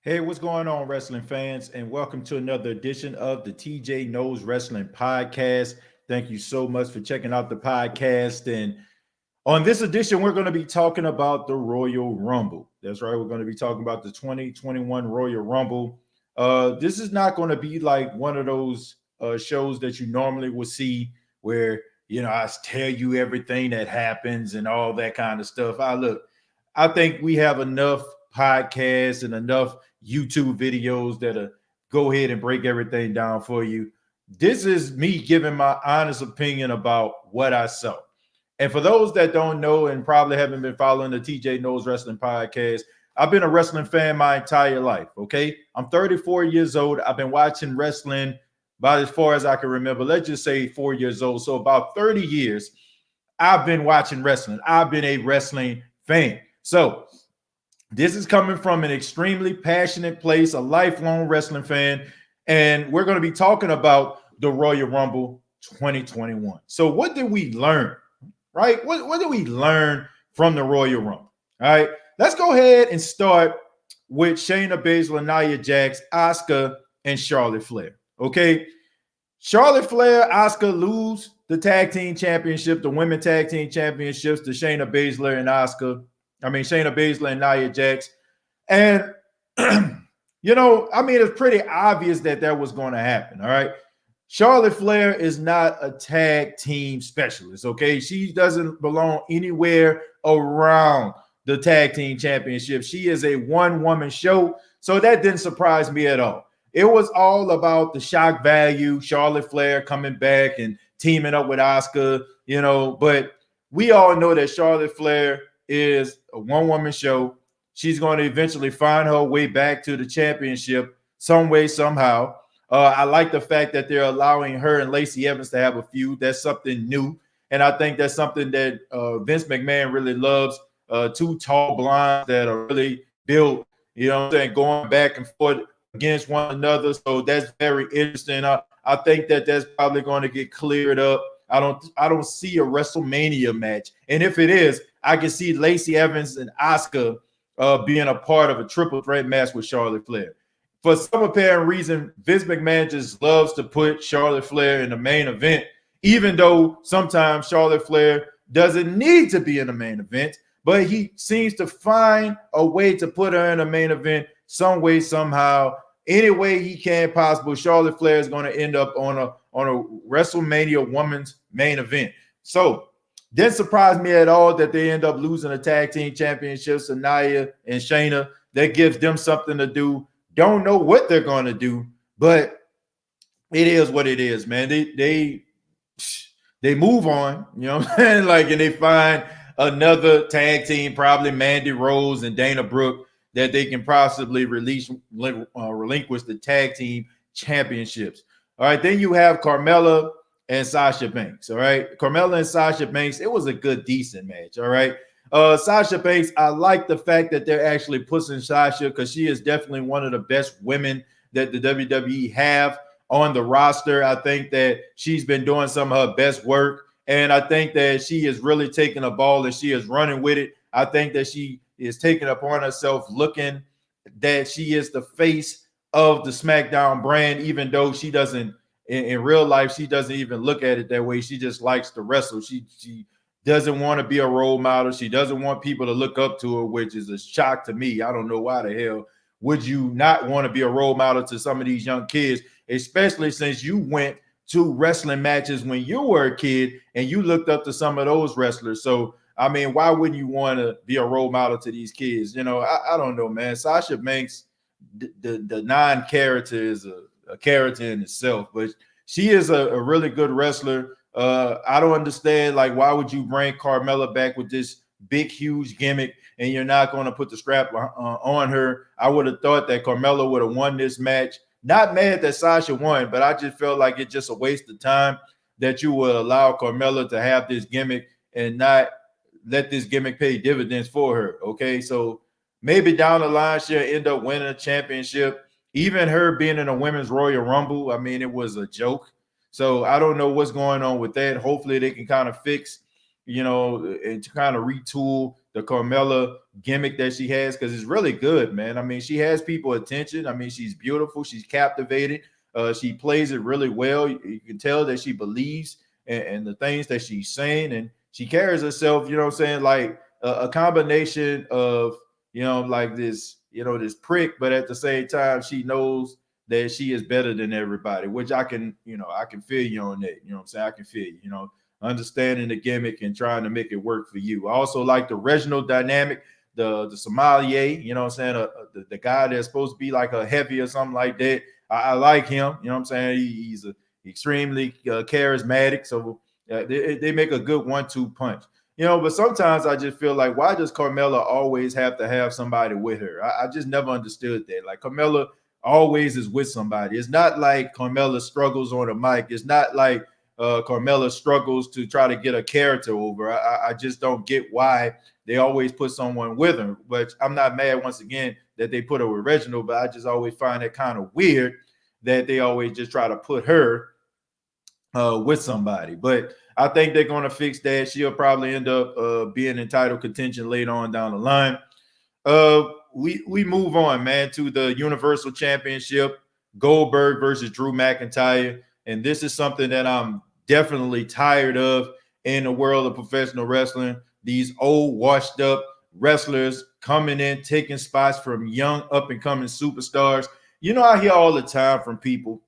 Hey, what's going on, wrestling fans? And welcome to another edition of the TJ Knows Wrestling Podcast. Thank you so much for checking out the podcast. And on this edition, we're going to be talking about the Royal Rumble. That's right, we're going to be talking about the 2021 Royal Rumble. This is not going to be like one of those shows that you normally would see where, I tell you everything that happens and all that kind of stuff. I think we have enough podcasts and enough YouTube videos that'll go ahead and break everything down for you. This is me giving my honest opinion about what I saw. And for those that don't know and probably haven't been following the TJ Knows Wrestling podcast, I've been a wrestling fan my entire life. Okay. I'm 34 years old. I've been watching wrestling about as far as I can remember. Let's just say 4 years old. So about 30 years, I've been watching wrestling. I've been a wrestling fan. So this is coming from an extremely passionate place, a lifelong wrestling fan. And we're going to be talking about the Royal Rumble 2021. So what did we learn? Right? What did we learn from the Royal Rumble? All right. Let's go ahead and start with Shayna Baszler, Nia Jax, Asuka, and Charlotte Flair. Okay. Charlotte Flair, Asuka lose the tag team championship, the women tag team championships to Shayna Baszler and Shayna Baszler and Nia Jax. And, it's pretty obvious that was going to happen. All right. Charlotte Flair is not a tag team specialist, okay? She doesn't belong anywhere around the tag team championship. She is a one-woman show, so that didn't surprise me at all. It was all about the shock value, Charlotte Flair coming back and teaming up with Asuka, but we all know that Charlotte Flair is a one-woman show. She's going to eventually find her way back to the championship some way, somehow. I like the fact that they're allowing her and Lacey Evans to have a feud. That's something new. And I think that's something that Vince McMahon really loves. Two tall blondes that are really built, going back and forth against one another. So that's very interesting. I think that's probably going to get cleared up. I don't see a WrestleMania match. And if it is, I can see Lacey Evans and Asuka being a part of a triple threat match with Charlotte Flair. For some apparent reason, Vince McMahon just loves to put Charlotte Flair in the main event, even though sometimes Charlotte Flair doesn't need to be in the main event, but he seems to find a way to put her in the main event some way, somehow. Any way he can possible, Charlotte Flair is going to end up on a WrestleMania women's main event. So didn't surprise me at all that they end up losing the tag team championships to Nia and Shayna. That gives them something to do. Don't know what they're going to do, but it is what it is, man. They move on, and they find another tag team, probably Mandy Rose and Dana Brooke, that they can possibly relinquish the tag team championships. All right, then you have Carmella and Sasha Banks. All right, Carmella and Sasha Banks. It was a good, decent match. All right. Sasha Banks, I like the fact that they're actually pushing Sasha because she is definitely one of the best women that the WWE have on the roster. I think that she's been doing some of her best work, and I think that she is really taking a ball and she is running with it. I think that she is taking upon herself looking that she is the face of the SmackDown brand, even though she doesn't in real life, she doesn't even look at it that way. She just likes to wrestle. She doesn't want to be a role model. She doesn't want people to look up to her, which is a shock to me. I don't know why the hell would you not want to be a role model to some of these young kids, especially since you went to wrestling matches when you were a kid and you looked up to some of those wrestlers. So, why wouldn't you want to be a role model to these kids? I don't know, man. Sasha Banks, the non-character is a character in itself, but she is a really good wrestler. I don't understand, why would you bring Carmella back with this big, huge gimmick and you're not going to put the strap on her? I would have thought that Carmella would have won this match. Not mad that Sasha won, but I just felt like it's just a waste of time that you would allow Carmella to have this gimmick and not let this gimmick pay dividends for her. Okay, so maybe down the line she'll end up winning a championship. Even her being in a women's Royal Rumble, it was a joke. So I don't know what's going on with that. Hopefully they can kind of fix, and to kind of retool the Carmella gimmick that she has, because it's really good, man. I mean, she has people attention. I mean, she's beautiful. She's captivating. She plays it really well. You can tell that she believes in the things that she's saying, and she carries herself, you know what I'm saying, like a combination of, you know, like this, you know, this prick, but at the same time, she knows that she is better than everybody, which I can, you know, I can feel you on that. You know what I'm saying? I can feel you, you know, understanding the gimmick and trying to make it work for you. I also like the regional dynamic, the sommelier, you know what I'm saying? The guy that's supposed to be like a heavy or something like that. I like him, you know what I'm saying? He's extremely charismatic. So they make a good 1-2 punch. You know, but sometimes I just feel like, why does Carmella always have to have somebody with her? I just never understood that. Like, Carmella always is with somebody. It's not like Carmella struggles on the mic. It's not like Carmella struggles to try to get a character over. I just don't get why they always put someone with her. But I'm not mad, once again, that they put her with Reginald, but I just always find it kind of weird that they always just try to put her with somebody. But I think they're going to fix that. She'll probably end up being in title contention later on down the line. We move on, man, to the Universal Championship, Goldberg versus Drew McIntyre. And this is something that I'm definitely tired of in the world of professional wrestling. These old, washed up wrestlers coming in, taking spots from young, up-and-coming superstars. You know, I hear all the time from people,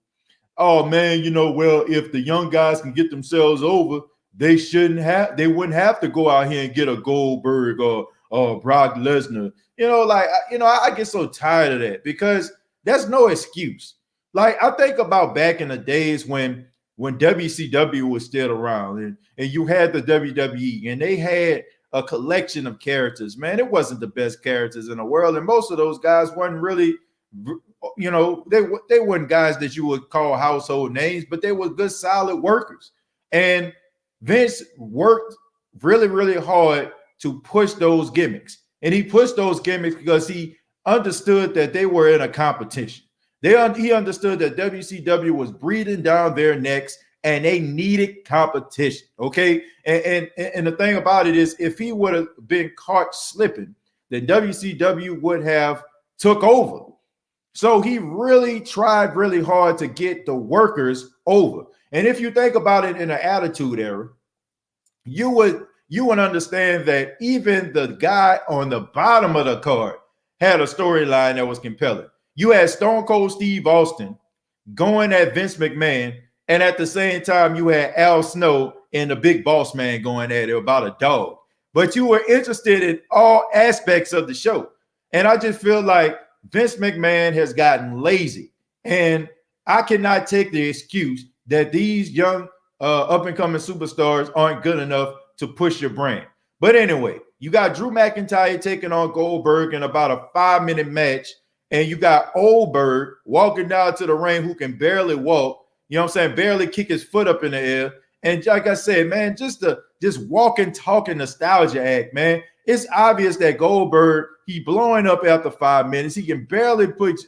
oh man, you know, well, if the young guys can get themselves over, they wouldn't have to go out here and get a Goldberg or Brock Lesnar. You know, like, you know, I get so tired of that, because that's no excuse. Like, I think about back in the days when WCW was still around, and you had the WWE, and they had a collection of characters. Man, it wasn't the best characters in the world, and most of those guys weren't really, you know, they weren't guys that you would call household names, but they were good, solid workers. And Vince worked really, really hard to push those gimmicks. And he pushed those gimmicks because he understood that they were in a competition. He understood that WCW was breathing down their necks and they needed competition. Okay. And the thing about it is, if he would have been caught slipping, then WCW would have took over. So he really tried really hard to get the workers over. And if you think about it in an attitude era, you would understand that even the guy on the bottom of the card had a storyline that was compelling. You had Stone Cold Steve Austin going at Vince McMahon, and at the same time, you had Al Snow and the Big Boss Man going at it about a dog. But you were interested in all aspects of the show. And I just feel like Vince McMahon has gotten lazy, and I cannot take the excuse that these young up-and-coming superstars aren't good enough to push your brand. But anyway, you got Drew McIntyre taking on Goldberg in about a 5-minute match, and you got Goldberg walking down to the ring who can barely walk, you know what I'm saying, barely kick his foot up in the air. And like I said, man, just walking, talking nostalgia act, man. It's obvious that Goldberg, he blowing up after 5 minutes. He can barely put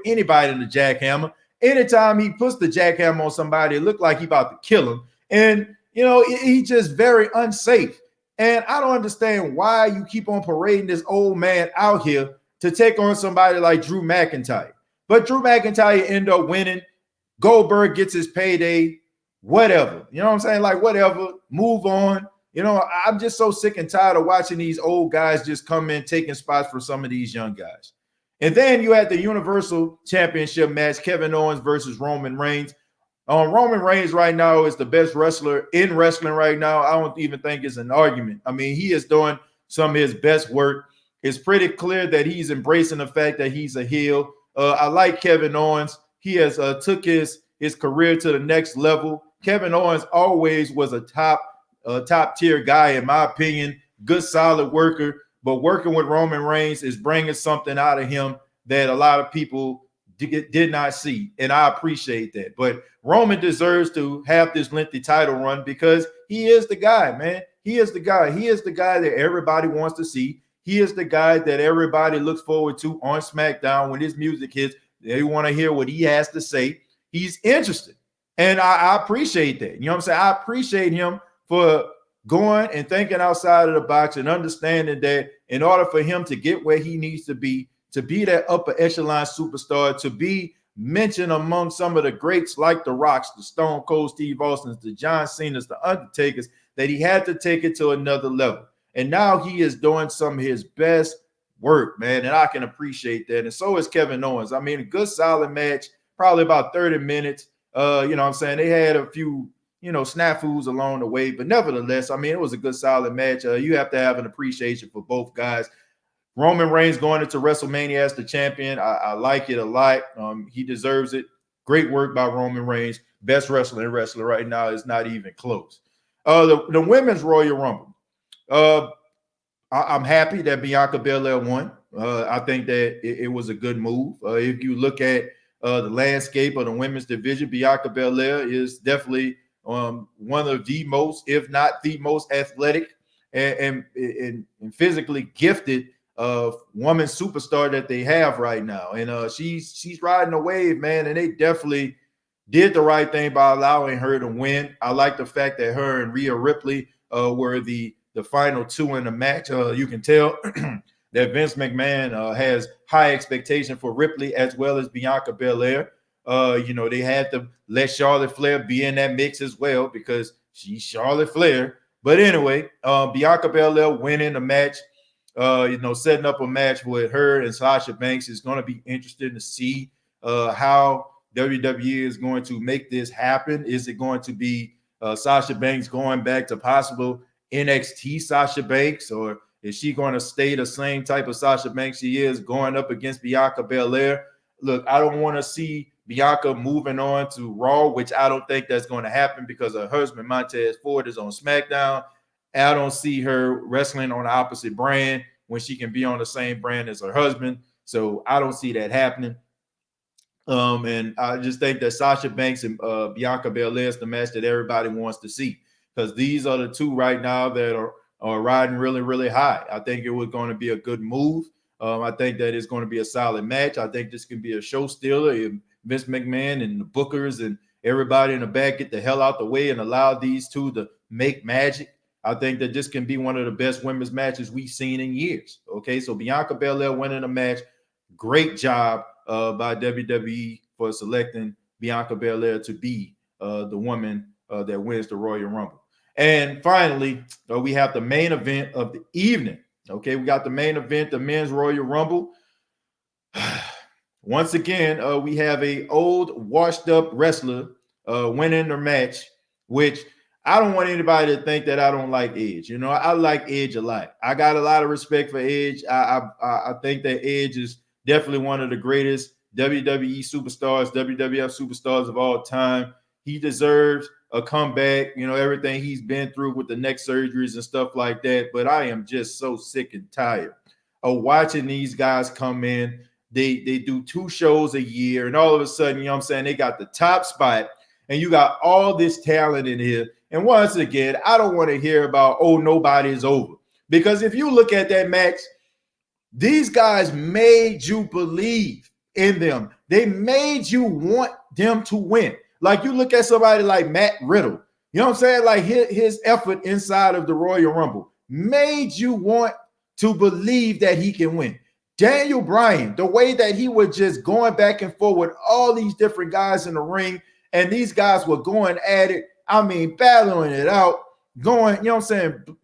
anybody in the jackhammer. Anytime he puts the jackhammer on somebody, it looked like he about to kill him. And, you know, he's just very unsafe. And I don't understand why you keep on parading this old man out here to take on somebody like Drew McIntyre. But Drew McIntyre end up winning. Goldberg gets his payday, whatever. You know what I'm saying? Like, whatever, move on. You know, I'm just so sick and tired of watching these old guys just come in taking spots for some of these young guys. And then you had the Universal Championship match, Kevin Owens versus Roman Reigns. Roman Reigns right now is the best wrestler in wrestling right now. I don't even think it's an argument. I mean, he is doing some of his best work. It's pretty clear that he's embracing the fact that he's a heel. I like Kevin Owens. He has took his career to the next level. Kevin Owens always was a top tier guy, in my opinion. Good, solid worker. But working with Roman Reigns is bringing something out of him that a lot of people did not see, and I appreciate that. But Roman deserves to have this lengthy title run because he is the guy, man. He is the guy. He is the guy that everybody wants to see. He is the guy that everybody looks forward to on SmackDown. When his music hits, they want to hear what he has to say. He's interested, and I appreciate that. You know what I'm saying? I appreciate him for going and thinking outside of the box and understanding that in order for him to get where he needs to be that upper echelon superstar, to be mentioned among some of the greats like the Rocks, the Stone Cold Steve Austins, the John Cena's, the Undertakers, that he had to take it to another level. And now he is doing some of his best work, man, and I can appreciate that. And so is Kevin Owens. I mean, a good solid match, probably about 30 minutes. You know what I'm saying? They had a few, snafus along the way, but nevertheless, I mean, it was a good solid match. You have to have an appreciation for both guys. Roman Reigns going into WrestleMania as the champion, I like it a lot. He deserves it. Great work by Roman Reigns. Best wrestler right now is not even close. The women's Royal Rumble. I'm happy that Bianca Belair won. I think that it was a good move. If you look at the landscape of the women's division, Bianca Belair is definitely one of the most, if not the most athletic and physically gifted woman superstar that they have right now. And she's riding a wave, man, and they definitely did the right thing by allowing her to win. I like the fact that her and Rhea Ripley were the final two in the match. You can tell that Vince McMahon has high expectation for Ripley as well as Bianca Belair. They had to let Charlotte Flair be in that mix as well because she's Charlotte Flair. But anyway, Bianca Belair winning the match, setting up a match with her and Sasha Banks is going to be interesting to see how WWE is going to make this happen. Is it going to be Sasha Banks going back to possible NXT Sasha Banks, or is she going to stay the same type of Sasha Banks she is going up against Bianca Belair? Look, I don't want to see Bianca moving on to Raw, which I don't think that's going to happen because her husband, Montez Ford, is on SmackDown. And I don't see her wrestling on the opposite brand when she can be on the same brand as her husband. So I don't see that happening. And I just think that Sasha Banks and Bianca Belair is the match that everybody wants to see because these are the two right now that are riding really, really high. I think it was going to be a good move. I think that it's going to be a solid match. I think this can be a show stealer if Vince McMahon and the bookers and everybody in the back get the hell out the way and allow these two to make magic. I think that this can be one of the best women's matches we've seen in years. Okay, so Bianca Belair winning the match. Great job by WWE for selecting Bianca Belair to be the woman that wins the Royal Rumble. And finally, we have the main event of the evening. Okay, we got the main event, the men's Royal Rumble. Once again, we have a old, washed-up wrestler winning the match, which I don't want anybody to think that I don't like Edge. I like Edge a lot. I got a lot of respect for Edge. I think that Edge is definitely one of the greatest WWE superstars, WWF superstars of all time. He deserves a comeback, everything he's been through with the neck surgeries and stuff like that. But I am just so sick and tired of watching these guys come in. They do 2 shows a year, and all of a sudden, they got the top spot, and you got all this talent in here. And once again, I don't want to hear about, nobody is over. Because if you look at that match, these guys made you believe in them. They made you want them to win. Like you look at somebody like Matt Riddle, like his effort inside of the Royal Rumble made you want to believe that he can win. Daniel Bryan, the way that he was just going back and forth with all these different guys in the ring, and these guys were going at it, battling it out, going,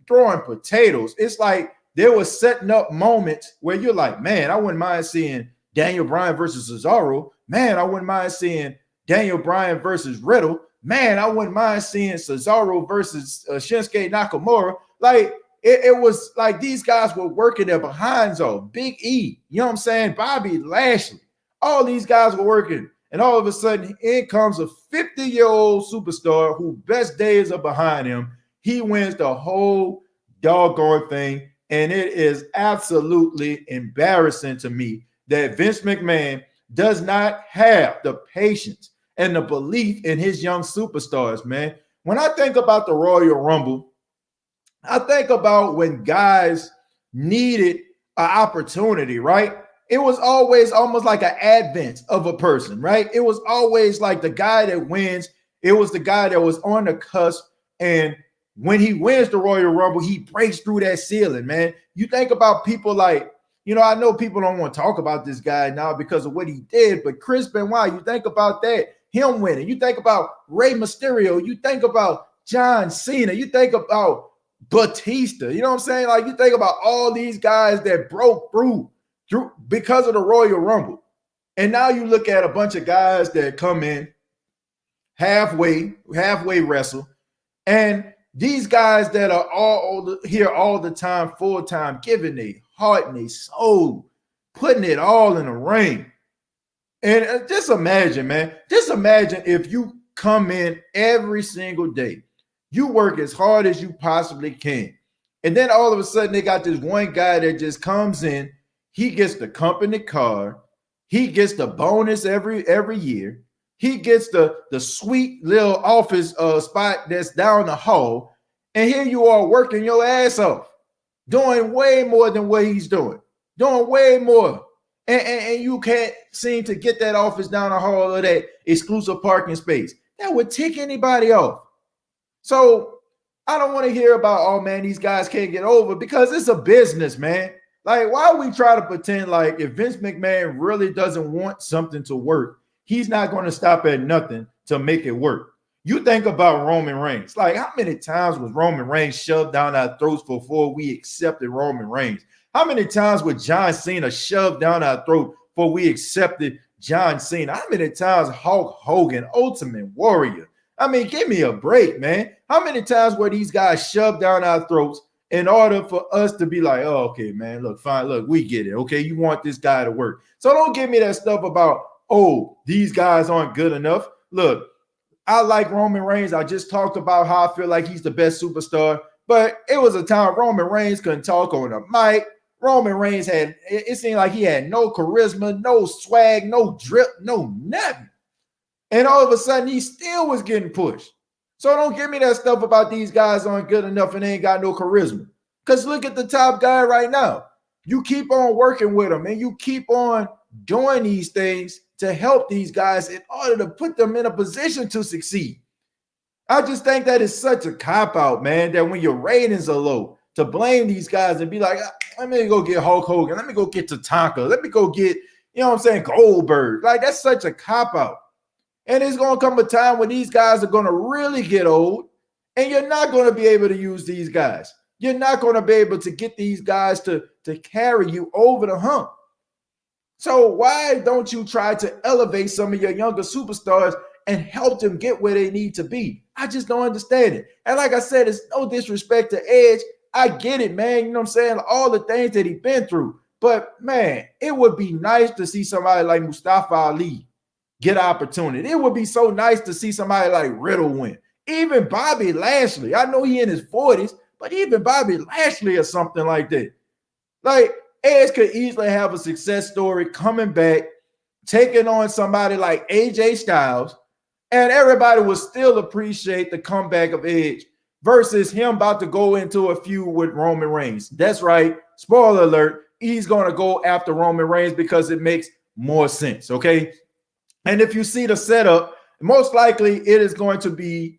throwing potatoes. It's like they were setting up moments where you're like, man, I wouldn't mind seeing Daniel Bryan versus Cesaro. Man, I wouldn't mind seeing Daniel Bryan versus Riddle. Man, I wouldn't mind seeing Cesaro versus Shinsuke Nakamura. Like, it was like these guys were working their behinds off. Big E, Bobby Lashley. All these guys were working. And all of a sudden, in comes a 50-year-old superstar whose best days are behind him. He wins the whole doggone thing. And it is absolutely embarrassing to me that Vince McMahon does not have the patience and the belief in his young superstars, man. When I think about the Royal Rumble, I think about when guys needed an opportunity, right? It was always almost like an advent of a person, right? It was always like the guy that wins. It was the guy that was on the cusp. And when he wins the Royal Rumble, he breaks through that ceiling, man. You think about people like, I know people don't want to talk about this guy now because of what he did, but Chris Benoit, you think about that, him winning. You think about Rey Mysterio. You think about John Cena. You think about Batista. You know what I'm saying? Like, you think about all these guys that broke through because of the Royal Rumble. And now you look at a bunch of guys that come in halfway wrestle, and these guys that are all here all the time, full time, giving their heart and their soul, putting it all in the ring. And just imagine, man, if you come in every single day, you work as hard as you possibly can, and then all of a sudden they got this one guy that just comes in, he gets the company car, he gets the bonus every year. He gets the sweet little office spot that's down the hall. And here you are working your ass off, doing way more than what he's doing way more. And you can't seem to get that office down the hall or that exclusive parking space. That would tick anybody off. So I don't want to hear about, oh man, these guys can't get over, because it's a business, man. Like, why we try to pretend like if Vince McMahon really doesn't want something to work, he's not going to stop at nothing to make it work. You think about Roman Reigns. Like, how many times was Roman Reigns shoved down our throats before we accepted Roman Reigns? How many times was John Cena shoved down our throat before we accepted John Cena? How many times Hulk Hogan, Ultimate Warrior? I mean, give me a break, man. How many times were these guys shoved down our throats in order for us to be like, oh, okay, man, look, fine, look, we get it. Okay, you want this guy to work. So don't give me that stuff about, oh, these guys aren't good enough. Look, I like Roman Reigns. I just talked about how I feel like he's the best superstar, but it was a time Roman Reigns couldn't talk on a mic. Roman Reigns it seemed like he had no charisma, no swag, no drip, no nothing. And all of a sudden, he still was getting pushed. So don't give me that stuff about these guys aren't good enough and they ain't got no charisma. Because look at the top guy right now. You keep on working with him and you keep on doing these things to help these guys in order to put them in a position to succeed. I just think that is such a cop-out, man, that when your ratings are low, to blame these guys and be like, let me go get Hulk Hogan, let me go get Tatanka, let me go get, you know what I'm saying, Goldberg. Like, that's such a cop-out. And it's going to come a time when these guys are going to really get old, and you're not going to be able to use these guys. You're not going to be able to get these guys to carry you over the hump. So why don't you try to elevate some of your younger superstars and help them get where they need to be? I just don't understand it. And like I said, it's no disrespect to Edge. I get it, man. You know what I'm saying? All the things that he's been through. But, man, it would be nice to see somebody like Mustafa Ali get opportunity. It would be so nice to see somebody like Riddle win. Even Bobby Lashley. I know he in his 40s, but even Bobby Lashley or something like that. Like, Edge could easily have a success story coming back, taking on somebody like AJ Styles, and everybody would still appreciate the comeback of Edge versus him about to go into a feud with Roman Reigns. That's right. Spoiler alert. He's going to go after Roman Reigns because it makes more sense, okay? And if you see the setup, most likely it is going to be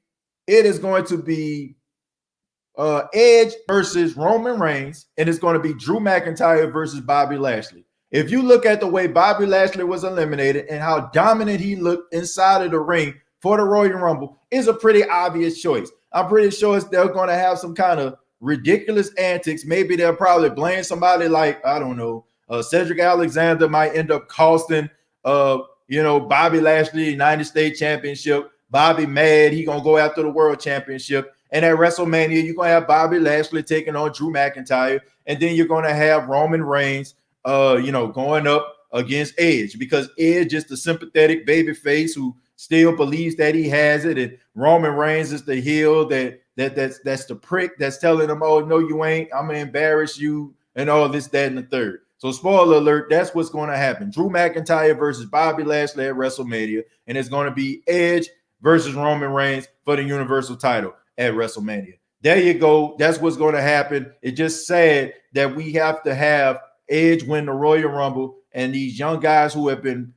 Edge versus Roman Reigns, and it's going to be Drew McIntyre versus Bobby Lashley. If you look at the way Bobby Lashley was eliminated and how dominant he looked inside of the ring for the Royal Rumble, is a pretty obvious choice. I'm pretty sure they're going to have some kind of ridiculous antics. Maybe they'll probably blame somebody like, I don't know, Cedric Alexander might end up costing Bobby Lashley United States Championship. Bobby mad, he gonna go after the World Championship. And at WrestleMania, you're gonna have Bobby Lashley taking on Drew McIntyre, and then you're gonna have Roman Reigns, going up against Edge, because Edge is the sympathetic baby face who still believes that he has it, and Roman Reigns is the heel that's the prick that's telling him, oh no, you ain't. I'm gonna embarrass you and all this, that, and the third. So spoiler alert, that's what's going to happen. Drew McIntyre versus Bobby Lashley at WrestleMania, and it's going to be Edge versus Roman Reigns for the Universal title at WrestleMania. There you go. That's what's going to happen. It's just sad that we have to have Edge win the Royal Rumble, and these young guys who have been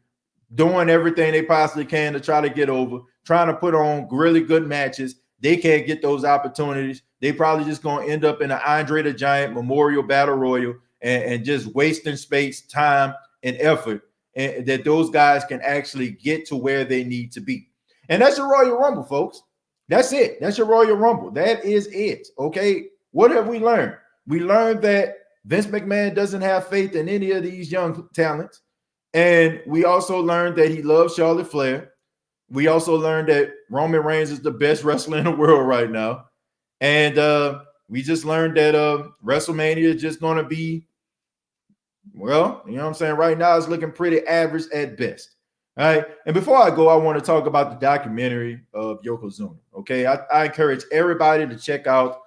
doing everything they possibly can to try to get over, trying to put on really good matches, they can't get those opportunities. they probably just going to end up in an Andre the Giant Memorial Battle Royal and just wasting space, time, and effort, and that those guys can actually get to where they need to be. And that's your Royal Rumble, folks. That's it. That's your Royal Rumble. That is it. Okay. What have we learned? We learned that Vince McMahon doesn't have faith in any of these young talents. And we also learned that he loves Charlotte Flair. We also learned that Roman Reigns is the best wrestler in the world right now. And we just learned that WrestleMania is just going to be, well, you know what I'm saying? Right now it's looking pretty average at best. All right. And before I go, I want to talk about the documentary of Yokozuna. Okay. I encourage everybody to check out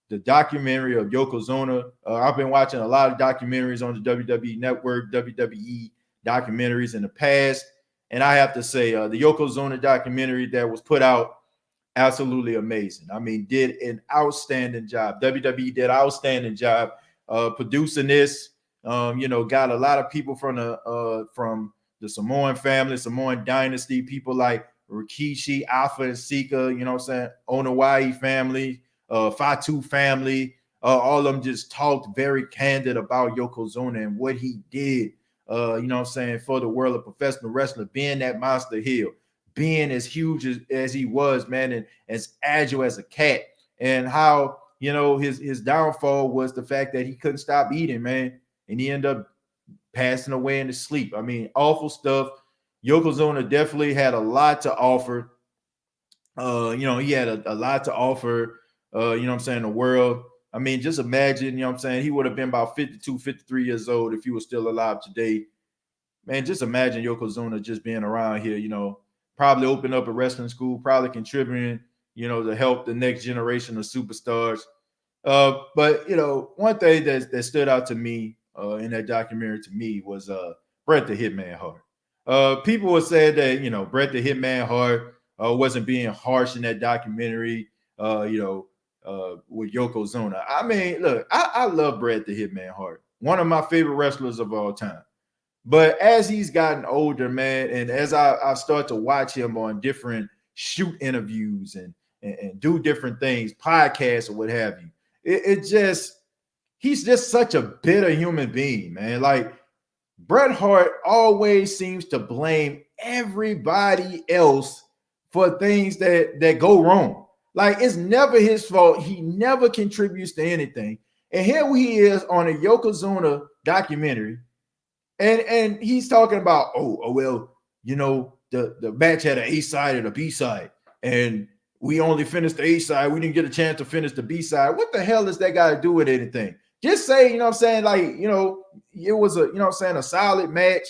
the documentary of Yokozuna. I've been watching a lot of documentaries on the WWE Network, WWE documentaries in the past. And I have to say, the Yokozuna documentary that was put out, absolutely amazing. I mean, did an outstanding job. WWE did an outstanding job producing this. Got a lot of people from the Samoan family, Samoan dynasty, people like Rikishi, Alpha, and Sika, you know what I'm saying, Onawai family, Fatu family, all of them just talked very candid about Yokozuna and what he did, you know what I'm saying, for the world of professional wrestling, being that monster heel, being as huge as he was, man, and as agile as a cat, and how, you know, his downfall was the fact that he couldn't stop eating, man, and he ended up passing away in his sleep. I mean, awful stuff. Yokozuna definitely had a lot to offer. He had a lot to offer, you know what I'm saying, the world. I mean, just imagine, you know what I'm saying, he would have been about 52, 53 years old if he was still alive today. Man, just imagine Yokozuna just being around here, you know, probably open up a wrestling school, probably contributing, you know, to help the next generation of superstars. But, you know, one thing that stood out to me in that documentary to me was Bret the Hitman Hart. People would say that, you know, Bret the Hitman Hart wasn't being harsh in that documentary, with Yokozuna. I mean, look, I love Bret the Hitman Hart, one of my favorite wrestlers of all time. But as he's gotten older, man, and as I start to watch him on different shoot interviews and do different things, podcasts or what have you, he's just such a bitter human being, man. Like, Bret Hart always seems to blame everybody else for things that go wrong. Like, it's never his fault. He never contributes to anything. And here he is on a Yokozuna documentary, and he's talking about, well, you know, the match had an A side and a B side, and we only finished the A side. We didn't get a chance to finish the B side. What the hell does that got to do with anything? Just say, you know what I'm saying, like, you know, it was a, you know what I'm saying, a solid match.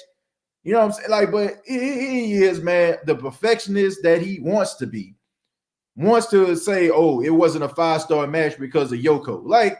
You know what I'm saying? Like, but he is, man, the perfectionist that he wants to be. Wants to say, oh, it wasn't a 5-star match because of Yoko. Like,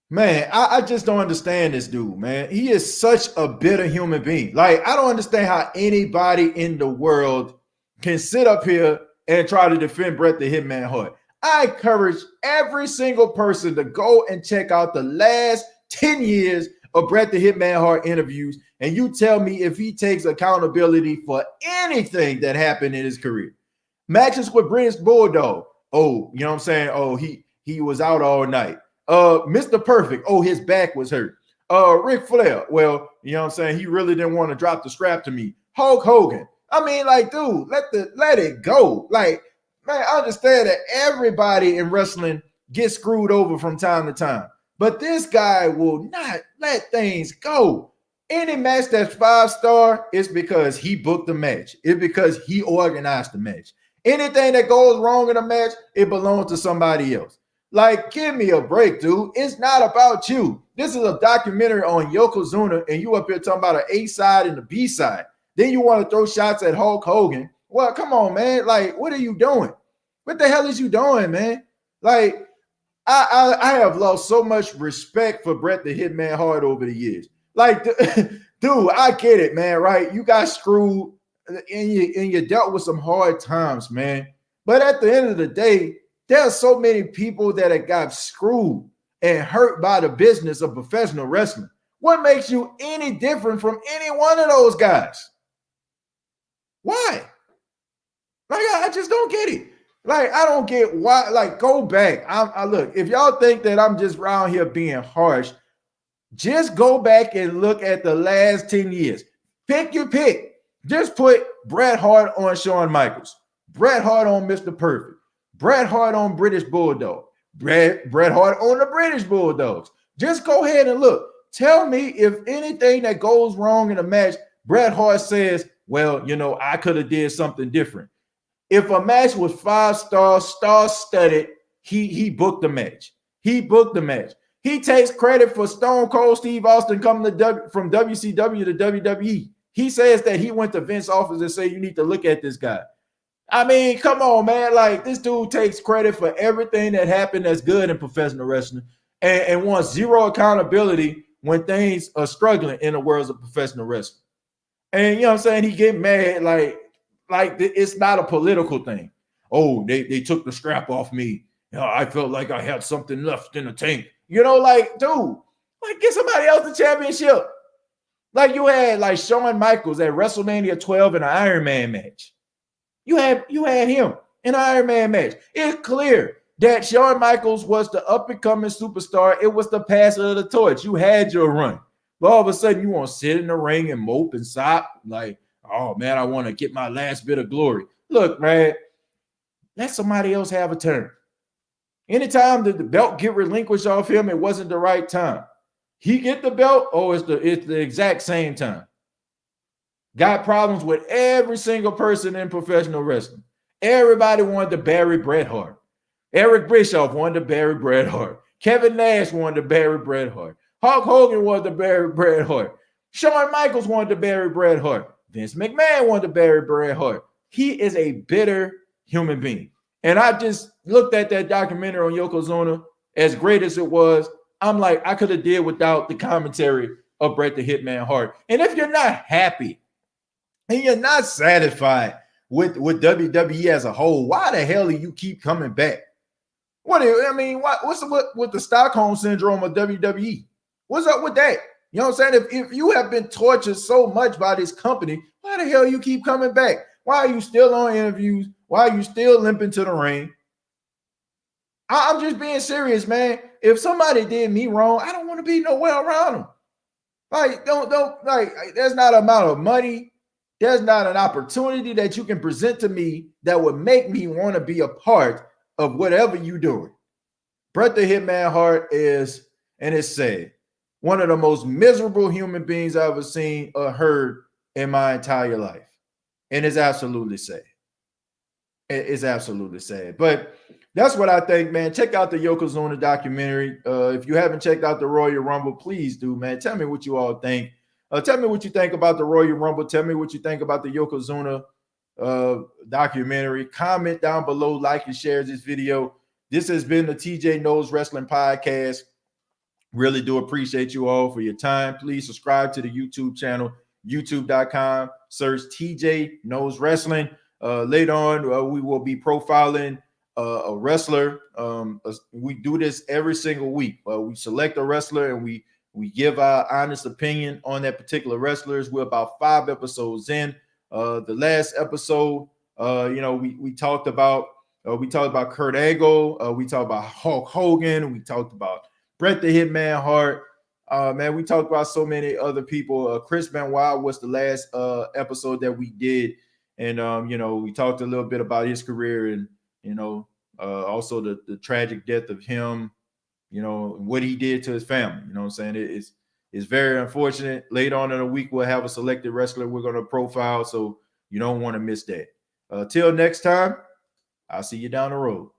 man, I just don't understand this dude, man. He is such a bitter human being. Like, I don't understand how anybody in the world can sit up here and try to defend Bret the Hitman Hart. I encourage every single person to go and check out the last 10 years of Bret the Hitman Hart interviews, and you tell me if he takes accountability for anything that happened in his career. Matches with British Bulldog. Oh, you know what I'm saying? Oh, he was out all night. Mr. Perfect. Oh, his back was hurt. Ric Flair. Well, you know what I'm saying? He really didn't want to drop the strap to me. Hulk Hogan. I mean, like, dude, let it go. Like, man, I understand that everybody in wrestling gets screwed over from time to time, but this guy will not let things go. Any match that's 5-star is because he booked the match. It's because he organized the match. Anything that goes wrong in a match, it belongs to somebody else. Like, give me a break, dude. It's not about you. This is a documentary on Yokozuna, and you up here talking about an A side and a B side. Then you want to throw shots at Hulk Hogan. Well, come on, man. Like, what are you doing? What the hell is you doing, man? Like, I have lost so much respect for Bret the Hitman Hart over the years. Like, dude, I get it, man, right? You got screwed and you dealt with some hard times, man. But at the end of the day, there are so many people that have got screwed and hurt by the business of professional wrestling. What makes you any different from any one of those guys? Why? Like, I just don't get it. Like, I don't get why. Like, go back. I look, if y'all think that I'm just around here being harsh, just go back and look at the last 10 years. Pick your pick. Just put Bret Hart on Shawn Michaels, Bret Hart on Mr. Perfect, Bret Hart on British Bulldog, Bret Hart on the British Bulldogs. Just go ahead and look. Tell me if anything that goes wrong in a match, Bret Hart says, well, you know, I could have did something different. If a match was 5 stars, star-studded, he booked the match. He booked the match. He takes credit for Stone Cold Steve Austin coming from WCW to WWE. He says that he went to Vince's office and said, you need to look at this guy. I mean, come on, man. Like, this dude takes credit for everything that happened that's good in professional wrestling and wants zero accountability when things are struggling in the world of professional wrestling. And you know what I'm saying? He get mad like it's not a political thing. Oh, they took the strap off me. You know, I felt like I had something left in the tank. You know, like, dude, like, get somebody else the championship. Like, you had like Shawn Michaels at WrestleMania 12 in an Iron Man match. You had him in an Iron Man match. It's clear that Shawn Michaels was the up-and-coming superstar. It was the passer of the torch. You had your run. But all of a sudden, you want to sit in the ring and mope and sop like, oh, man, I want to get my last bit of glory. Look, man, let somebody else have a turn. Anytime that the belt get relinquished off him, it wasn't the right time. He get the belt, it's the exact same time. Got problems with every single person in professional wrestling. Everybody wanted to bury Bret Hart. Eric Bischoff wanted to bury Bret Hart. Kevin Nash wanted to bury Bret Hart. Hulk Hogan wanted to bury Bret Hart. Shawn Michaels wanted to bury Bret Hart. Vince McMahon wanted to bury Bret Hart. He is a bitter human being. And I just looked at that documentary on Yokozuna, as great as it was. I'm like, I could have did without the commentary of Bret the Hitman Hart. And if you're not happy and you're not satisfied with WWE as a whole, why the hell do you keep coming back? What's up with the Stockholm syndrome of WWE? What's up with that? You know what I'm saying? If you have been tortured so much by this company, why the hell you keep coming back? Why are you still on interviews? Why are you still limping to the ring? I'm just being serious, man. If somebody did me wrong, I don't want to be nowhere around them. Like, don't like, there's not an amount of money. There's not an opportunity that you can present to me that would make me want to be a part of whatever you're doing. Bret the Hitman Hart is, and it's sad, one of the most miserable human beings I've ever seen or heard in my entire life. And it's absolutely sad. It's absolutely sad. But that's what I think, man. Check out the Yokozuna documentary. If you haven't checked out the Royal Rumble, please do, man. Tell me what you all think. Tell me what you think about the Royal Rumble. Tell me what you think about the Yokozuna documentary. Comment down below, like and share this video. This has been the TJ Knows Wrestling Podcast. Really do appreciate you all for your time. Please subscribe to the YouTube channel, youtube.com. Search TJ Knows Wrestling. Later on, we will be profiling a wrestler. We do this every single week. We select a wrestler and we give our honest opinion on that particular wrestler. We're about 5 episodes in. The last episode, we talked about Kurt Angle. We talked about Hulk Hogan. We talked about Bret the Hitman Hart. Man, we talked about so many other people. Chris Benoit was the last episode that we did. And, we talked a little bit about his career and, also the tragic death of him, what he did to his family. You know what I'm saying? It's very unfortunate. Later on in the week, we'll have a selected wrestler we're going to profile. So you don't want to miss that. Till next time, I'll see you down the road.